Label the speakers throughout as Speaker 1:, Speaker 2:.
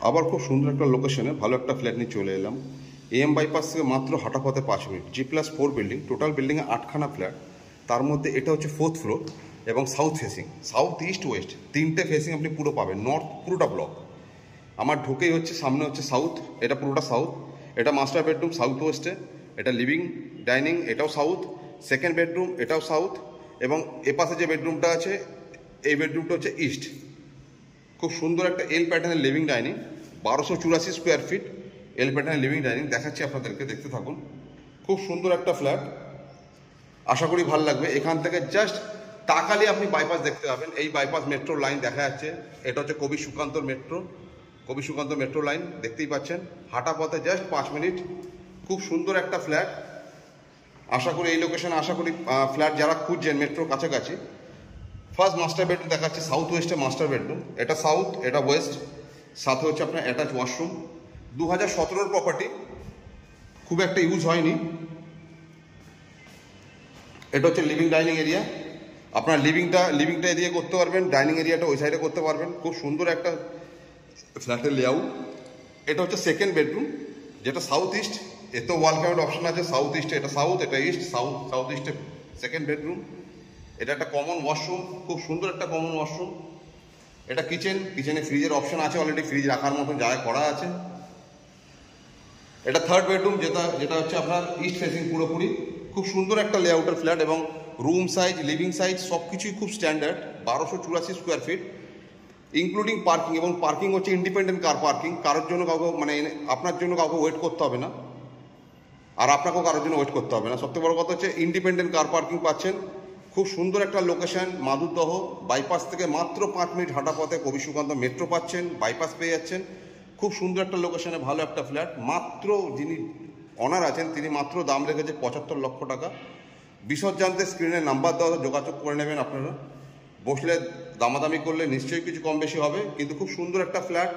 Speaker 1: আবার খুব সুন্দর একটা লোকেশনে ভালো একটা ফ্ল্যাট নিয়ে চলে এলাম। AM বাইপাস থেকে মাত্র হাঁটা পথে 5 মিনিট, G+4 বিল্ডিং, টোটাল বিল্ডিংয়ে 8খানা ফ্ল্যাট। তার মধ্যে এটা হচ্ছে 4th ফ্লোর এবং south facing, south east West তিনটে ফেসিং আপনি পুরো পাবেন। নর্থ পুরোটা ব্লক। আমার ঢুকেই হচ্ছে সামনে হচ্ছে সাউথ, এটা পুরোটা সাউথ। এটা মাস্টার বেডরুম সাউথ ওয়েস্টে, এটা লিভিং ডাইনিং এটাও সাউথ, সেকেন্ড বেডরুম এটাও সাউথ, এবং এপাশে যে বেডরুমটা আছে এই বেডরুমটা হচ্ছে ইস্ট। খুব সুন্দর একটা এল প্যাটার্নের লিভিং ডাইনিং, 1284 স্কোয়ার ফিট এল প্যাটার্নের লিভিং ডাইনিং দেখাচ্ছি আপনাদেরকে, দেখতে থাকুন। খুব সুন্দর একটা ফ্ল্যাট, আশা করি ভালো লাগবে। এখান থেকে জাস্ট তাকালে আপনি বাইপাস দেখতে পাবেন। এই বাইপাস মেট্রো লাইন দেখা যাচ্ছে, এটা হচ্ছে কবি সুকান্তর মেট্রো লাইন দেখতেই পাচ্ছেন। হাঁটা পথে জাস্ট 5 মিনিট। খুব সুন্দর একটা ফ্ল্যাট, আশা করি এই লোকেশনে ফ্ল্যাট যারা খুঁজছেন মেট্রোর কাছাকাছি। ফার্স্ট মাস্টার বেডরুম দেখাচ্ছে সাউথ ওয়েস্টে মাস্টার বেডরুম, এটা সাউথ এটা ওয়েস্ট, সাথে হচ্ছে আপনার অ্যাটাচ ওয়াশরুম। 2017 প্রপার্টি, খুব একটা ইউজ হয়নি। এটা হচ্ছে লিভিং ডাইনিং এরিয়া, আপনার লিভিংটা এদিকে করতে পারবেন, ডাইনিং এরিয়াটা ওই সাইডে করতে পারবেন। খুব সুন্দর একটা ফ্ল্যাটের লেআউট। এটা হচ্ছে সেকেন্ড বেডরুম, যেটা সাউথ ইস্ট। এতে ওয়াল কাউন্ট অপশন আছে, সাউথ ইস্টে এটা সাউথ, এটা ইস্ট, সাউথ ইস্টে সেকেন্ড বেডরুম। এটা একটা কমন ওয়াশরুম, খুব সুন্দর একটা কমন ওয়াশরুম। এটা কিচেনে ফ্রিজের অপশন আছে, অলরেডি ফ্রিজ রাখার মতন জায়গা করা আছে। এটা থার্ড বেডরুম, যেটা হচ্ছে আপনার ইস্ট ফেসিং পুরোপুরি। খুব সুন্দর একটা লেআউটের ফ্ল্যাট, এবং রুম সাইজ লিভিং সাইজ সব কিছুই খুব standard. 1284 square feet including parking, এবং পার্কিং হচ্ছে ইন্ডিপেন্ডেন্ট কার পার্কিং। কারোর জন্য কাউকে আপনার জন্য কাউকে ওয়েট করতে হবে না, আর আপনাকেও কারোর জন্য ওয়েট করতে হবে না। সবথেকে বড় কথা হচ্ছে ইন্ডিপেন্ডেন্ট কার পার্কিং পাচ্ছেন। খুব সুন্দর একটা লোকেশন, মাধুরদহ বাইপাস থেকে মাত্র 5 মিনিট হাঁটা পথে কবি সুকান্ত মেট্রো পাচ্ছেন, বাইপাস পেয়ে যাচ্ছেন। খুব সুন্দর একটা লোকেশনে ভালো একটা ফ্ল্যাট। মাত্র যিনি অনার আছেন তিনি মাত্র দাম রেখেছে 75 লক্ষ টাকা। বিশদ জানতে স্ক্রিনে নাম্বার দেওয়া, যোগাযোগ করে নেবেন আপনারা। বসলে দামাদামি করলে নিশ্চয়ই কিছু কম বেশি হবে, কিন্তু খুব সুন্দর একটা ফ্ল্যাট।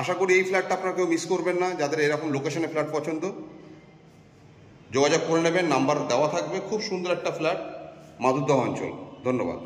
Speaker 1: আশা করি এই ফ্ল্যাটটা আপনারা কেউ মিস করবেন না। যাদের এরকম লোকেশনে ফ্ল্যাট পছন্দ যোগাযোগ করে নেবেন, নাম্বার দেওয়া থাকবে। খুব সুন্দর একটা ফ্ল্যাট, মাধুরদহ অঞ্চল। ধন্যবাদ।